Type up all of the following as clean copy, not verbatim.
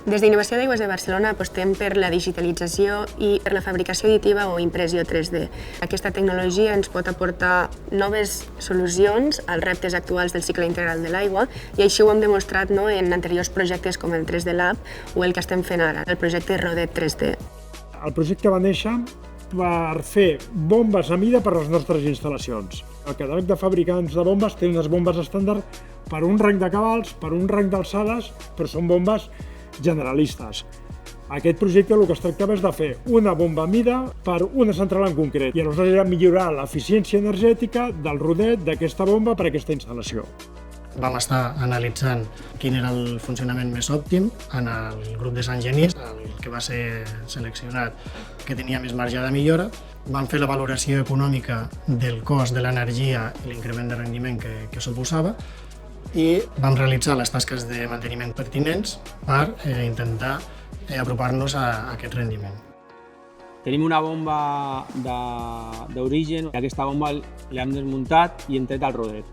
Des d'Innovació d'Aigües de Barcelona apostem per la digitalització i per la fabricació additiva o impressió 3D. Aquesta tecnologia ens pot aportar noves solucions als reptes actuals del cicle integral de l'aigua i així ho hem demostrat en anteriors projectes com el 3D Lab o el que estem fent ara, el projecte Rodet 3D. El projecte va néixer per fer bombes a mida per a les nostres instal·lacions. El catàleg de fabricants de bombes té unes bombes estàndard per un rang de cabals, per un rang d'alçades, però són bombes generalistes. Aquest projecte el que es tractava és de fer una bomba a mida per una central en concret i aleshores era millorar l'eficiència energètica del rodet d'aquesta bomba per a aquesta instal·lació. Vam estar analitzant quin era el funcionament més òptim en el grup de Sant Genís, el que va ser seleccionat que tenia més marge de millora. Vam fer la valoració econòmica del cost de l'energia i l'increment de rendiment que suposava i vam realitzar les tasques de manteniment pertinents per intentar apropar-nos a aquest rendiment. Tenim una bomba d'origen, aquesta bomba l'hem desmuntat i hem tret el rodet.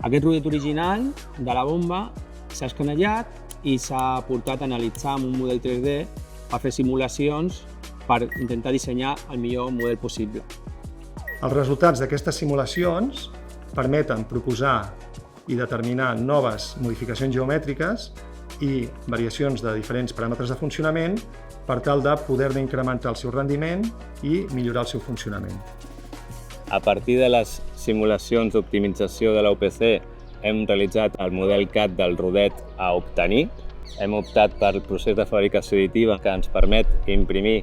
Aquest rodet original de la bomba s'ha escanellat i s'ha portat a analitzar amb un model 3D per fer simulacions per intentar dissenyar el millor model possible. Els resultats d'aquestes simulacions permeten proposar i determinar noves modificacions geomètriques i variacions de diferents paràmetres de funcionament per tal de poder-ne incrementar el seu rendiment i millorar el seu funcionament. A partir de les simulacions d'optimització de la UPC hem realitzat el model CAD del rodet a obtenir. Hem optat pel procés de fabricació additiva que ens permet imprimir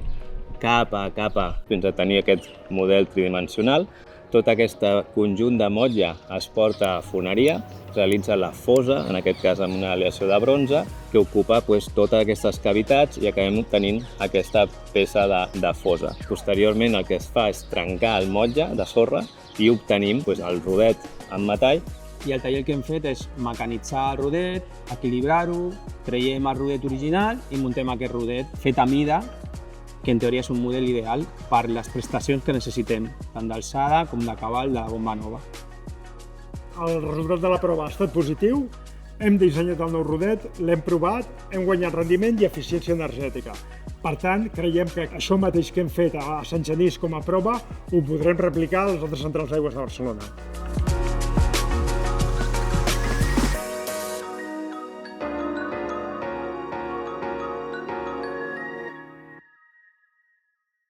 capa a capa fins a tenir aquest model tridimensional. Tot aquest conjunt de motlla es porta a foneria, realitza la fosa, en aquest cas amb una aleació de bronze, que ocupa totes aquestes cavitats i acabem obtenint aquesta peça de fosa. Posteriorment el que es fa és trencar el motlle de sorra i obtenim el rodet en metall. I el taller que hem fet és mecanitzar el rodet, equilibrar-ho, traiem el rodet original i muntem aquest rodet fet a mida, que en teoria és un model ideal per les prestacions que necessitem, tant d'alçada com de cabal de la bomba nova. El resultat de la prova ha estat positiu, hem dissenyat el nou rodet, l'hem provat, hem guanyat rendiment i eficiència energètica. Per tant, creiem que això mateix que hem fet a Sant Genís com a prova ho podrem replicar a les altres centrals d'aigües de Barcelona.